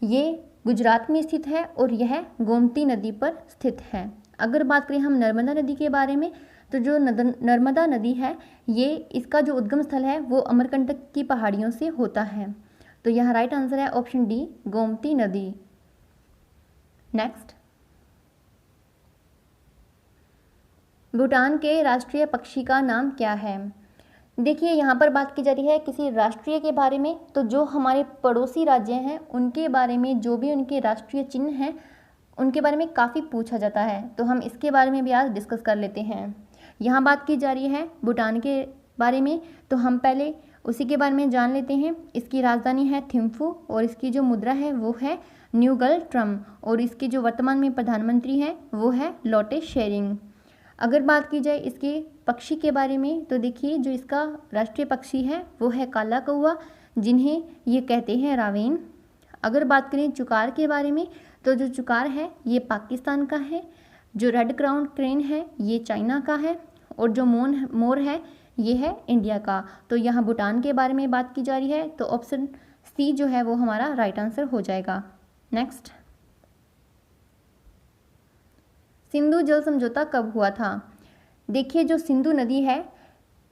ये गुजरात में स्थित है और यह गोमती नदी पर स्थित है। अगर बात करें हम नर्मदा नदी के बारे में, तो जो नर्मदा नदी है ये इसका जो उद्गम स्थल है वो अमरकंटक की पहाड़ियों से होता है। तो यहाँ राइट आंसर है ऑप्शन डी, गोमती नदी। नेक्स्ट, भूटान के राष्ट्रीय पक्षी का नाम क्या है। देखिए यहाँ पर बात की जा रही है किसी राष्ट्रीय के बारे में, तो जो हमारे पड़ोसी राज्य हैं उनके बारे में, जो भी उनके राष्ट्रीय चिन्ह हैं उनके बारे में काफ़ी पूछा जाता है। तो हम इसके बारे में भी आज डिस्कस कर लेते हैं। यहाँ बात की जा रही है भूटान के बारे में, तो हम पहले उसी के बारे में जान लेते हैं। इसकी राजधानी है थिम्फू और इसकी जो मुद्रा है वो है न्यूगल ट्रम, और इसके जो वर्तमान में प्रधानमंत्री हैं वो है लोटे शेरिंग। अगर बात की जाए इसके पक्षी के बारे में, तो देखिए जो इसका राष्ट्रीय पक्षी है वो है काला कौवा, जिन्हें ये कहते हैं रावेन। अगर बात करें चुकार के बारे में, तो जो चुकार है ये पाकिस्तान का है, जो रेड क्राउन क्रेन है ये चाइना का है, और जो मोर है ये है इंडिया का। तो यहाँ भूटान के बारे में बात की जा रही है, तो ऑप्शन सी जो है वो हमारा राइट आंसर हो जाएगा। नेक्स्ट, सिंधु जल समझौता कब हुआ था। देखिए जो सिंधु नदी है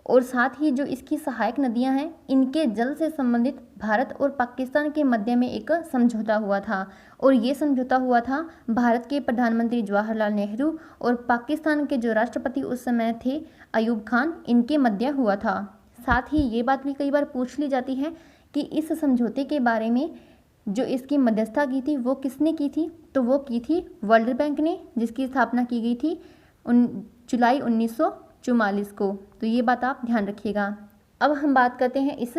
और साथ ही जो इसकी सहायक नदियां हैं, इनके जल से संबंधित भारत और पाकिस्तान के मध्य में एक समझौता हुआ था, और ये समझौता हुआ था भारत के प्रधानमंत्री जवाहरलाल नेहरू और पाकिस्तान के जो राष्ट्रपति उस समय थे अयूब खान, इनके मध्य हुआ था। साथ ही ये बात भी कई बार पूछ ली जाती है कि इस समझौते के बारे में जो इसकी मध्यस्थता की थी वो किसने की थी, तो वो की थी वर्ल्ड बैंक ने, जिसकी स्थापना की गई थी जुलाई 1944 को। तो ये बात आप ध्यान रखिएगा। अब हम बात करते हैं इस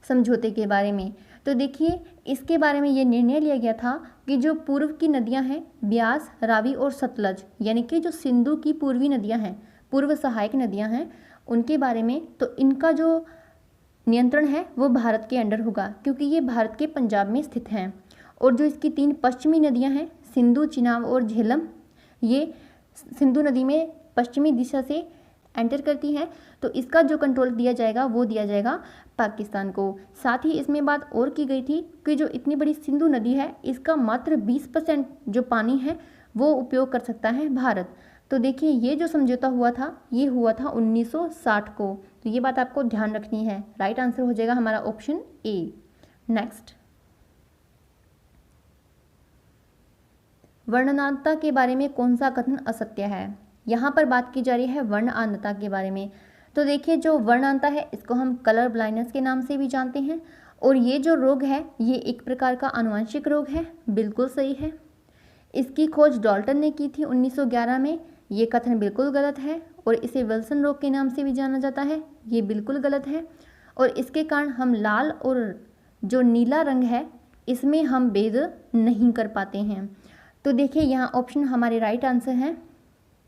समझौते के बारे में। तो देखिए इसके बारे में ये निर्णय लिया गया था कि जो पूर्व की नदियां हैं ब्यास, रावी और सतलज, यानी कि जो सिंधु की पूर्वी नदियां हैं, पूर्व सहायक नदियां हैं, उनके बारे में तो इनका जो नियंत्रण है वो भारत के अंडर होगा, क्योंकि ये भारत के पंजाब में स्थित हैं। और जो इसकी 3 पश्चिमी नदियां हैं सिंधु, चिनाब और झेलम, ये सिंधु नदी में पश्चिमी दिशा से एंटर करती हैं, तो इसका जो कंट्रोल दिया जाएगा वो दिया जाएगा पाकिस्तान को। साथ ही इसमें बात और की गई थी कि जो इतनी बड़ी सिंधु नदी है इसका मात्र 20% जो पानी है वो उपयोग कर सकता है भारत। तो देखिए ये जो समझौता हुआ था ये हुआ था 1960 को। तो ये बात आपको ध्यान रखनी है। राइट आंसर हो जाएगा हमारा ऑप्शन ए। नेक्स्ट, वर्णनांतता के बारे में कौन सा कथन असत्य है। यहाँ पर बात की जा रही है वर्णनांतता के बारे में। तो देखिए जो वर्णनांतता है इसको हम कलर ब्लाइंडनेस के नाम से भी जानते हैं, और ये जो रोग है ये एक प्रकार का आनुवंशिक रोग है, बिल्कुल सही है। इसकी खोज डाल्टन ने की थी 1911 में, ये कथन बिल्कुल गलत है। और इसे विल्सन रोग के नाम से भी जाना जाता है, ये बिल्कुल गलत है। और इसके कारण हम लाल और जो नीला रंग है इसमें हम भेद नहीं कर पाते हैं। तो देखिए यहाँ ऑप्शन हमारे राइट आंसर हैं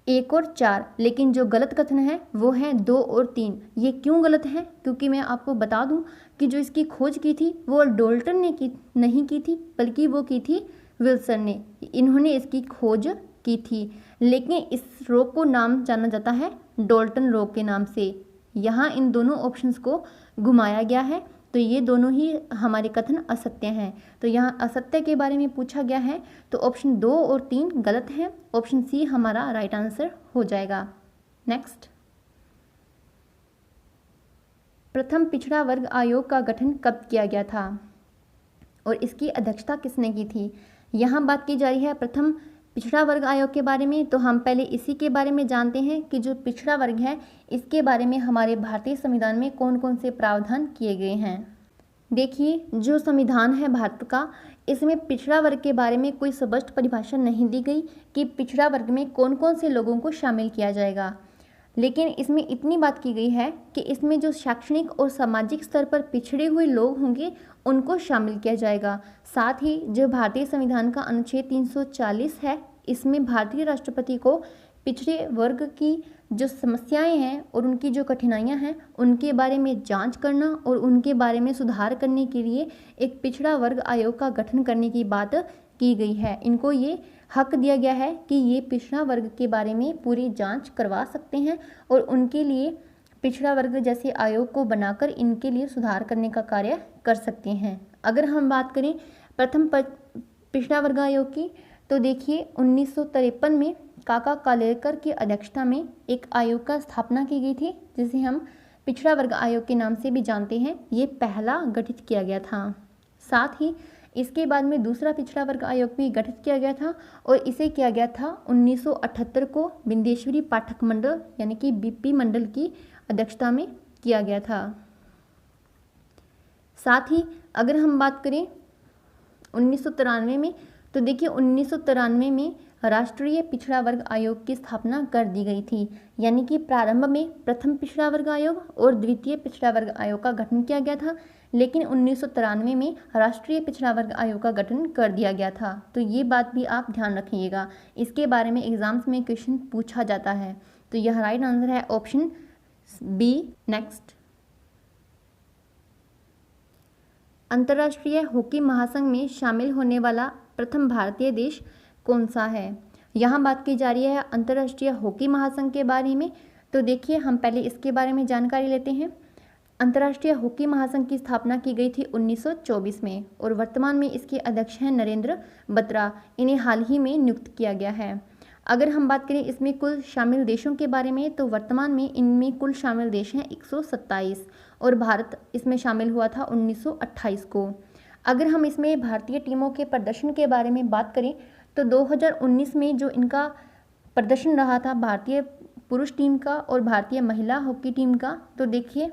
1 और 4, लेकिन जो गलत कथन है वो है 2 और 3। ये क्यों गलत है, क्योंकि मैं आपको बता दूं कि जो इसकी खोज की थी वो डाल्टन ने नहीं की थी, बल्कि वो की थी विल्सन ने। इन्होंने इसकी खोज की थी, लेकिन इस रोग को नाम जाना जाता है डाल्टन रोग के नाम से। यहाँ इन दोनों ऑप्शंस को घुमाया गया है, तो ये दोनों ही हमारे कथन असत्य हैं। तो यहाँ असत्य के बारे में पूछा गया है, तो ऑप्शन 2 और 3 गलत हैं, ऑप्शन सी हमारा राइट आंसर हो जाएगा। नेक्स्ट, प्रथम पिछड़ा वर्ग आयोग का गठन कब किया गया था और इसकी अध्यक्षता किसने की थी। यहाँ बात की जा रही है प्रथम पिछड़ा वर्ग आयोग के बारे में। तो हम पहले इसी के बारे में जानते हैं कि जो पिछड़ा वर्ग है इसके बारे में हमारे भारतीय संविधान में कौन कौन से प्रावधान किए गए हैं। देखिए जो संविधान है भारत का, इसमें पिछड़ा वर्ग के बारे में कोई स्पष्ट परिभाषा नहीं दी गई कि पिछड़ा वर्ग में कौन कौन से लोगों को शामिल किया जाएगा। लेकिन इसमें इतनी बात की गई है कि इसमें जो शैक्षणिक और सामाजिक स्तर पर पिछड़े हुए लोग होंगे उनको शामिल किया जाएगा। साथ ही जो भारतीय संविधान का अनुच्छेद 340 है, इसमें भारतीय राष्ट्रपति को पिछड़े वर्ग की जो समस्याएं हैं और उनकी जो कठिनाइयां हैं उनके बारे में जांच करना और उनके बारे में सुधार करने के लिए एक पिछड़ा वर्ग आयोग का गठन करने की बात की गई है। इनको ये हक दिया गया है कि ये पिछड़ा वर्ग के बारे में पूरी जांच करवा सकते हैं और उनके लिए पिछड़ा वर्ग जैसे आयोग को बनाकर इनके लिए सुधार करने का कार्य कर सकते हैं। अगर हम बात करें प्रथम पिछड़ा वर्ग आयोग की, तो देखिए 1953 में काका कालेलकर की अध्यक्षता में एक आयोग का स्थापना की गई थी, जिसे हम पिछड़ा वर्ग आयोग के नाम से भी जानते हैं। ये पहला गठित किया गया था। साथ ही इसके बाद में दूसरा पिछड़ा वर्ग आयोग भी गठित किया गया था और इसे किया गया था 1978 को बिंदेश्वरी पाठक मंडल यानी कि बीपी मंडल की अध्यक्षता में किया गया था। साथ ही अगर हम बात करें 1993 में, तो देखिए 1993 में राष्ट्रीय पिछड़ा वर्ग आयोग की स्थापना कर दी गई थी, यानी कि प्रारंभ में प्रथम पिछड़ा वर्ग आयोग और द्वितीय पिछड़ा वर्ग आयोग का गठन किया गया था, लेकिन 1993 में राष्ट्रीय पिछड़ा वर्ग आयोग का गठन कर दिया गया था। तो ये बात भी आप ध्यान रखिएगा, इसके बारे में एग्जाम्स में क्वेश्चन पूछा जाता है। तो यह राइट आंसर है ऑप्शन बी। नेक्स्ट, अंतर्राष्ट्रीय हॉकी महासंघ में शामिल होने वाला प्रथम भारतीय देश कौन सा है? यहाँ बात की जा रही है अंतर्राष्ट्रीय हॉकी महासंघ के बारे में। तो देखिए हम पहले इसके बारे में जानकारी लेते हैं। अंतर्राष्ट्रीय हॉकी महासंघ की स्थापना की गई थी 1924 में और वर्तमान में इसके अध्यक्ष हैं नरेंद्र बत्रा। इन्हें हाल ही में नियुक्त किया गया है। अगर हम बात करें इसमें कुल शामिल देशों के बारे में, तो वर्तमान में इनमें कुल शामिल देश हैं 127 और भारत इसमें शामिल हुआ था 1928 को। अगर हम इसमें भारतीय टीमों के प्रदर्शन के बारे में बात करें, तो 2019 में जो इनका प्रदर्शन रहा था भारतीय पुरुष टीम का और भारतीय महिला हॉकी टीम का, तो देखिए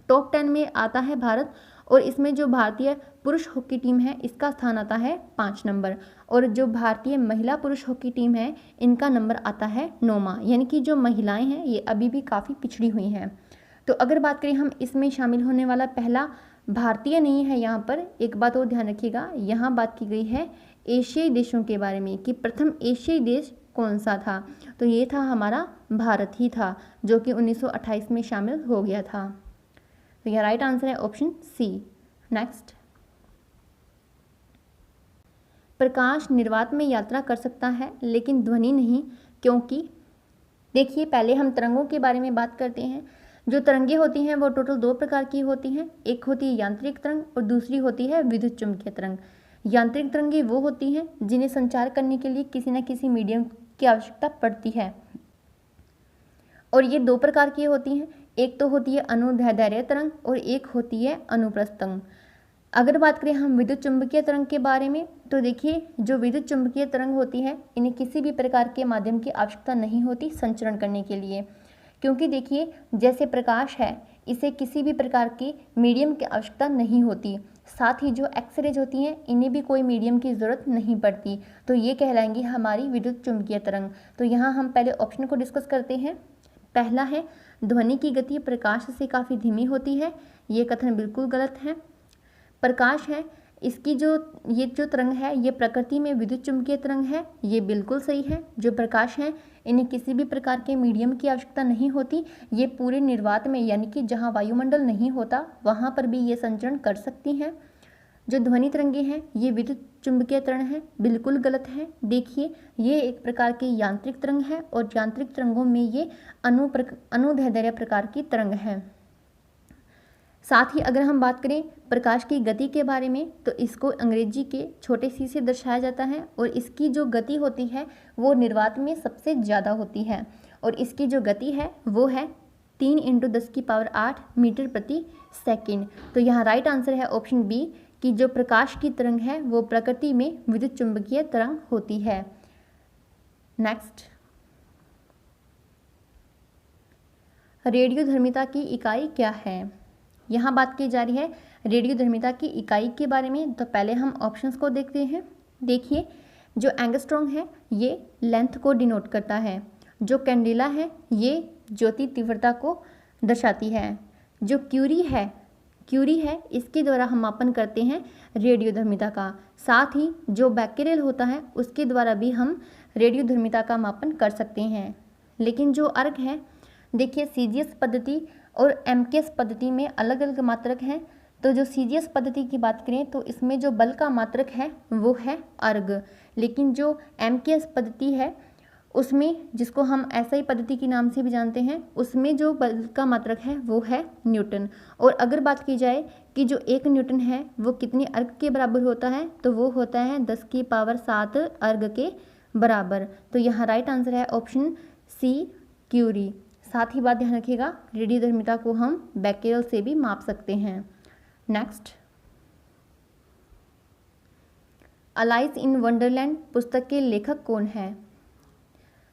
टॉप 10 में आता है भारत और इसमें जो भारतीय पुरुष हॉकी टीम है इसका स्थान आता है 5 नंबर और जो भारतीय महिला पुरुष हॉकी टीम है इनका नंबर आता है 9वां, यानी कि जो महिलाएं हैं ये अभी भी काफ़ी पिछड़ी हुई हैं। तो अगर बात करें हम इसमें शामिल होने वाला पहला भारतीय नहीं है, यहाँ पर एक बात और ध्यान रखिएगा, यहाँ बात की गई है एशियाई देशों के बारे में कि प्रथम एशियाई देश कौन सा था। तो ये था हमारा भारत ही था, जो कि 1928 में शामिल हो गया था। तो यह राइट आंसर है ऑप्शन सी। नेक्स्ट, प्रकाश निर्वात में यात्रा कर सकता है लेकिन ध्वनि नहीं, क्योंकि देखिए पहले हम तरंगों के बारे में बात करते हैं। जो तरंगे होती हैं वो टोटल 2 प्रकार की होती हैं, एक होती है यांत्रिक तरंग और दूसरी होती है विद्युत चुम्बकीय तरंग। यांत्रिक तरंगे वो होती हैं जिन्हें संचार करने के लिए किसी न किसी मीडियम की आवश्यकता पड़ती है और ये 2 प्रकार की होती हैं, एक तो होती है अनुदैर्ध्य तरंग और एक होती है अनुप्रस्थ तरंग। अगर बात करें हम विद्युत चुम्बकीय तरंग के बारे में, तो देखिए जो विद्युत चुम्बकीय तरंग होती है इन्हें किसी भी प्रकार के माध्यम की आवश्यकता नहीं होती संचरण करने के लिए, क्योंकि देखिए जैसे प्रकाश है इसे किसी भी प्रकार की मीडियम की आवश्यकता नहीं होती। साथ ही जो एक्सरेज होती हैं इन्हें भी कोई मीडियम की ज़रूरत नहीं पड़ती, तो ये कहलाएंगी हमारी विद्युत चुम्बकीय तरंग। तो यहाँ हम पहले ऑप्शन को डिस्कस करते हैं। पहला है ध्वनि की गति प्रकाश से काफ़ी धीमी होती है, ये कथन बिल्कुल गलत है। प्रकाश है इसकी ये जो तरंग है ये प्रकृति में विद्युत चुम्बकीय तरंग है, ये बिल्कुल सही है। जो प्रकाश है इन्हें किसी भी प्रकार के मीडियम की आवश्यकता नहीं होती, ये पूरे निर्वात में यानी कि जहाँ वायुमंडल नहीं होता वहाँ पर भी ये संचरण कर सकती हैं। जो ध्वनि तरंगे हैं ये विद्युत चुम्बकीय तरंग है, बिल्कुल गलत है। देखिए ये एक प्रकार की यांत्रिक तरंग है और यांत्रिक तरंगों में ये अनुदैर्ध्य प्रकार की तरंग है। साथ ही अगर हम बात करें प्रकाश की गति के बारे में, तो इसको अंग्रेजी के छोटे सी से दर्शाया जाता है और इसकी जो गति होती है वो निर्वात में सबसे ज़्यादा होती है और इसकी जो गति है वो है 3 × 10⁸ मीटर प्रति सेकंड। तो यहाँ राइट आंसर है ऑप्शन बी कि जो प्रकाश की तरंग है वो प्रकृति में विद्युत चुम्बकीय तरंग होती है। नेक्स्ट, रेडियोधर्मिता की इकाई क्या है? यहाँ बात की जा रही है रेडियोधर्मिता की इकाई के बारे में। तो पहले हम ऑप्शंस को देखते हैं। देखिए जो एंगस्ट्रॉम है ये लेंथ को डिनोट करता है, जो कैंडेला है ये ज्योति तीव्रता को दर्शाती है। जो क्यूरी है इसके द्वारा हम मापन करते हैं रेडियोधर्मिता का। साथ ही जो बैक्टीरियल होता है उसके द्वारा भी हम रेडियोधर्मिता का मापन कर सकते हैं। लेकिन जो अर्ग है, देखिए सीजीएस पद्धति और एमकेएस पद्धति में अलग अलग मात्रक हैं। तो जो सीजीएस पद्धति की बात करें तो इसमें जो बल का मात्रक है वो है अर्ग, लेकिन जो एमकेएस पद्धति है उसमें, जिसको हम एसआई पद्धति के नाम से भी जानते हैं, उसमें जो बल का मात्रक है वो है न्यूटन। और अगर बात की जाए कि जो 1 न्यूटन है वो कितने अर्ग के बराबर होता है, तो वो होता है 10⁻7 अर्ग के बराबर। तो यहाँ राइट आंसर है ऑप्शन सी, क्यूरी। साथ ही बात ध्यान रखिएगा, रेडियोधर्मिता को हम बैक्टीरियल से भी माप सकते हैं। नेक्स्ट, अलाइस इन वंडरलैंड पुस्तक के लेखक कौन है?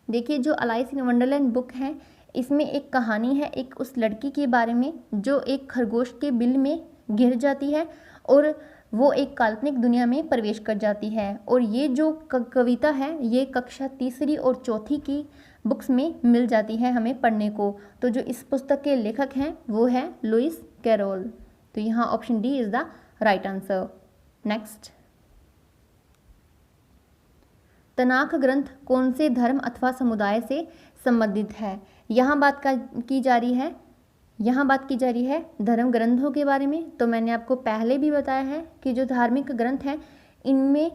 देखिए जो अलाइस इन वंडरलैंड बुक है इसमें एक कहानी है एक उस लड़की के बारे में जो एक खरगोश के बिल में घिर जाती है और वो एक काल्पनिक दुनिया में प्रवेश कर जाती है। और ये जो कविता है ये कक्षा 3री और 4थी की बुक्स में मिल जाती है हमें पढ़ने को। तो जो इस पुस्तक के लेखक हैं वो है लुइस कैरोल। तो यहाँ option D is the right answer. Next, Tanakh ग्रंथ कौन से धर्म अथवा समुदाय से संबंधित है? यहाँ बात की जा रही है धर्म ग्रंथों के बारे में। तो मैंने आपको पहले भी बताया है कि जो धार्मिक ग्रंथ हैं इनमें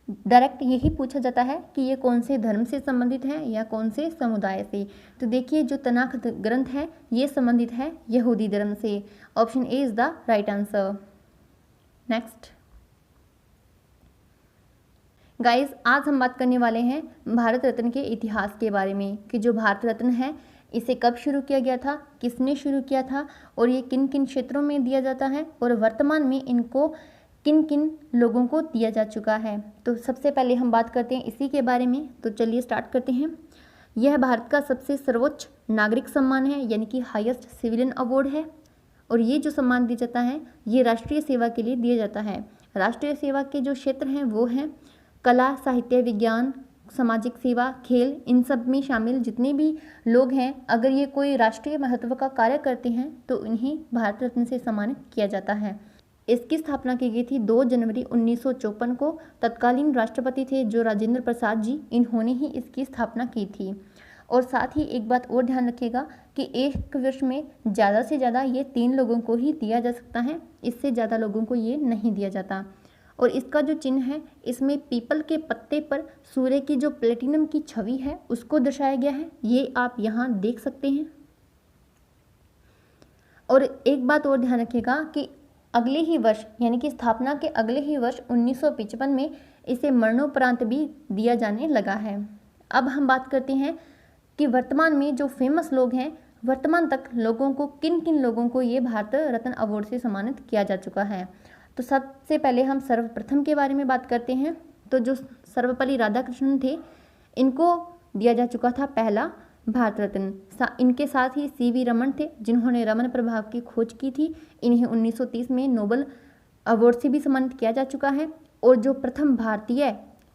डायरेक्ट यही पूछा जाता है कि ये कौन से धर्म से संबंधित है या कौन से समुदाय से। तो देखिए जो तनाख ग्रंथ है ये संबंधित है यहूदी धर्म से। Option A is the right answer. Next guys, आज हम बात करने वाले हैं भारत रत्न के इतिहास के बारे में कि जो भारत रत्न है इसे कब शुरू किया गया था, किसने शुरू किया था और ये किन किन क्षेत्रों में दिया जाता है और वर्तमान में इनको किन किन लोगों को दिया जा चुका है। तो सबसे पहले हम बात करते हैं इसी के बारे में। तो चलिए स्टार्ट करते हैं। यह भारत का सबसे सर्वोच्च नागरिक सम्मान है, यानी कि हाईएस्ट सिविलियन अवार्ड है। और ये जो सम्मान दिया जाता है ये राष्ट्रीय सेवा के लिए दिया जाता है। राष्ट्रीय सेवा के जो क्षेत्र हैं वो हैं कला, साहित्य, विज्ञान, सामाजिक सेवा, खेल। इन सब में शामिल जितने भी लोग हैं अगर ये कोई राष्ट्रीय महत्व का कार्य करते हैं तो इन्हें भारत रत्न से सम्मानित किया जाता है। इसकी स्थापना की गई थी 2 जनवरी 1954 को। तत्कालीन राष्ट्रपति थे जो राजेंद्र प्रसाद जी, इन्होंने ही इसकी स्थापना की थी। और साथ ही एक बात और ध्यान रखिएगा कि एक वर्ष में ज़्यादा से ज़्यादा ये 3 लोगों को ही दिया जा सकता है, इससे ज़्यादा लोगों को ये नहीं दिया जाता। और इसका जो चिन्ह है इसमें पीपल के पत्ते पर सूर्य की जो प्लेटिनम की छवि है उसको दर्शाया गया है, ये आप यहाँ देख सकते हैं। और एक बात और ध्यान रखिएगा कि अगले ही वर्ष यानी कि स्थापना के अगले ही वर्ष 1955 में इसे मरणोपरांत भी दिया जाने लगा है। अब हम बात करते हैं कि वर्तमान में जो फेमस लोग हैं, वर्तमान तक लोगों को किन किन लोगों को ये भारत रत्न अवार्ड से सम्मानित किया जा चुका है। तो सबसे पहले हम सर्वप्रथम के बारे में बात करते हैं। तो जो सर्वपल्ली राधाकृष्णन थे इनको दिया जा चुका था पहला भारत रत्न। इनके साथ ही सीवी रमन थे जिन्होंने रमन प्रभाव की खोज की थी। इन्हें 1930 में नोबेल अवार्ड से भी सम्मानित किया जा चुका है। और जो प्रथम भारतीय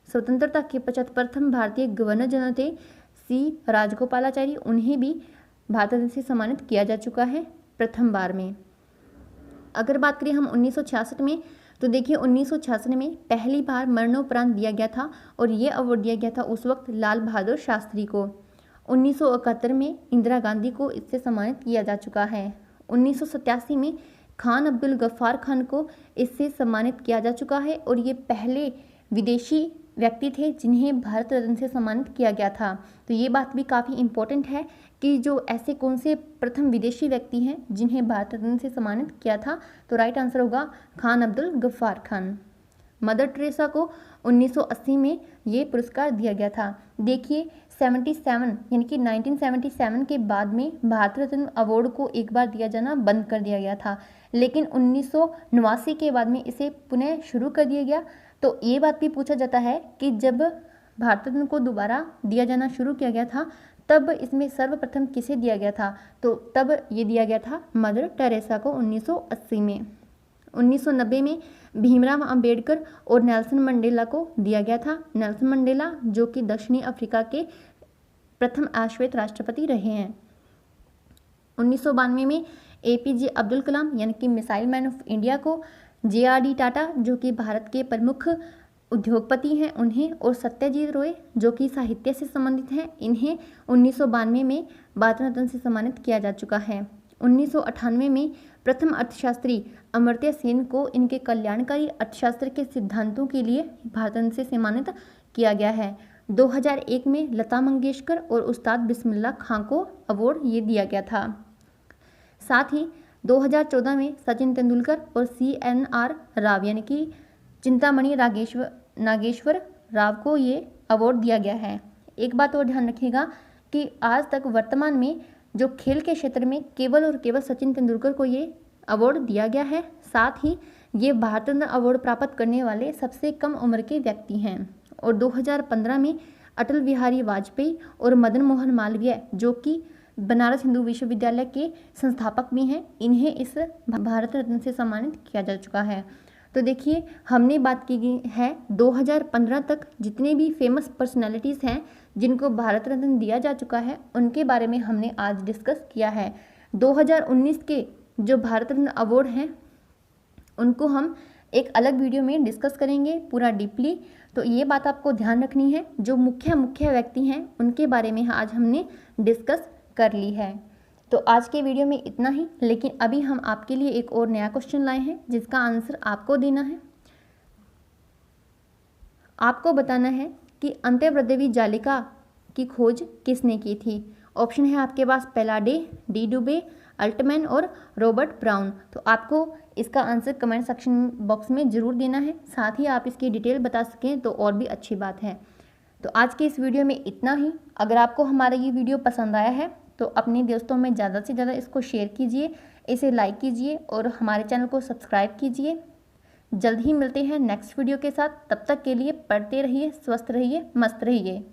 स्वतंत्रता के पश्चात प्रथम भारतीय गवर्नर जनरल थे सी राजगोपालाचारी, उन्हें भी भारत रत्न से सम्मानित किया जा चुका है प्रथम बार में। अगर बात करें हम 1966 में, तो देखिए 1966 में पहली बार मरणोपरांत दिया गया था और ये अवार्ड दिया गया था उस वक्त लाल बहादुर शास्त्री को। 1971 में इंदिरा गांधी को इससे सम्मानित किया जा चुका है। 1987 में खान अब्दुल गफ्फार खान को इससे सम्मानित किया जा चुका है और ये पहले विदेशी व्यक्ति थे जिन्हें भारत रत्न से सम्मानित किया गया था। तो ये बात भी काफ़ी इम्पोर्टेंट है कि जो ऐसे कौन से प्रथम विदेशी व्यक्ति हैं जिन्हें भारत रत्न से सम्मानित किया था। तो राइट आंसर होगा खान अब्दुल गफ्फार खान। मदर टेरेसा को 1980 में ये पुरस्कार दिया गया था। देखिए 77 यानी कि 1977 के बाद में भारत रत्न अवार्ड को एक बार दिया जाना बंद कर दिया गया था, लेकिन 1989 के बाद में इसे पुनः शुरू कर दिया गया। तो ये बात भी पूछा जाता है कि जब भारत रत्न को दोबारा दिया जाना शुरू किया गया था तब इसमें सर्वप्रथम किसे दिया गया था। तो तब ये दिया गया था मदर टेरेसा को 1980 में। 1990 में भीमराव अंबेडकर और नेल्सन मंडेला को दिया गया था। नेल्सन मंडेला जो कि दक्षिणी अफ्रीका के प्रथम अश्वेत राष्ट्रपति रहे हैं। 1992 में APJ अब्दुल कलाम यानी कि मिसाइल मैन ऑफ इंडिया को JRD टाटा जो कि भारत के प्रमुख उद्योगपति हैं उन्हें, और सत्यजीत रॉय जो कि साहित्य से संबंधित हैं, इन्हें 1992 में भारत रत्न से सम्मानित किया जा चुका है। 1998 में प्रथम अर्थशास्त्री अमर्त्य सेन को इनके कल्याणकारी अर्थशास्त्र के सिद्धांतों के लिए भारत रत्न से सम्मानित किया गया है। 2001 में लता मंगेशकर और उस्ताद बिस्मिल्लाह खां को अवार्ड ये दिया गया था। साथ ही 2014 में सचिन तेंदुलकर और CNR राव यानी कि चिंतामणि नागेश्वर राव को ये अवार्ड दिया गया है। एक बात और ध्यान रखिएगा कि आज तक वर्तमान में जो खेल के क्षेत्र में केवल और केवल सचिन तेंदुलकर को ये अवार्ड दिया गया है। साथ ही ये भारत रत्न अवार्ड प्राप्त करने वाले सबसे कम उम्र के व्यक्ति हैं। और 2015 में अटल बिहारी वाजपेयी और मदन मोहन मालवीय जो कि बनारस हिंदू विश्वविद्यालय के संस्थापक भी हैं, इन्हें इस भारत रत्न से सम्मानित किया जा चुका है। तो देखिए, हमने बात की है 2015 तक जितने भी फेमस पर्सनालिटीज़ हैं जिनको भारत रत्न दिया जा चुका है उनके बारे में हमने आज डिस्कस किया है। 2019 के जो भारत रत्न अवार्ड हैं उनको हम एक अलग वीडियो में डिस्कस करेंगे पूरा डीपली। तो ये बात आपको ध्यान रखनी है, जो मुख्य व्यक्ति हैं उनके बारे में आज हमने डिस्कस कर ली है। तो आज के वीडियो में इतना ही, लेकिन अभी हम आपके लिए एक और नया क्वेश्चन लाए हैं जिसका आंसर आपको देना है। आपको बताना है कि अंतर्वृद्धि जालिका की खोज किसने की थी। ऑप्शन है आपके पास पेलाडे, डी डुबे, अल्टमैन और रॉबर्ट ब्राउन। तो आपको इसका आंसर कमेंट सेक्शन बॉक्स में ज़रूर देना है, साथ ही आप इसकी डिटेल बता सकें तो और भी अच्छी बात है। तो आज के इस वीडियो में इतना ही। अगर आपको हमारा ये वीडियो पसंद आया है तो अपने दोस्तों में ज़्यादा से ज़्यादा इसको शेयर कीजिए, इसे लाइक कीजिए और हमारे चैनल को सब्सक्राइब कीजिए। जल्द ही मिलते हैं नेक्स्ट वीडियो के साथ। तब तक के लिए पढ़ते रहिए, स्वस्थ रहिए, मस्त रहिए।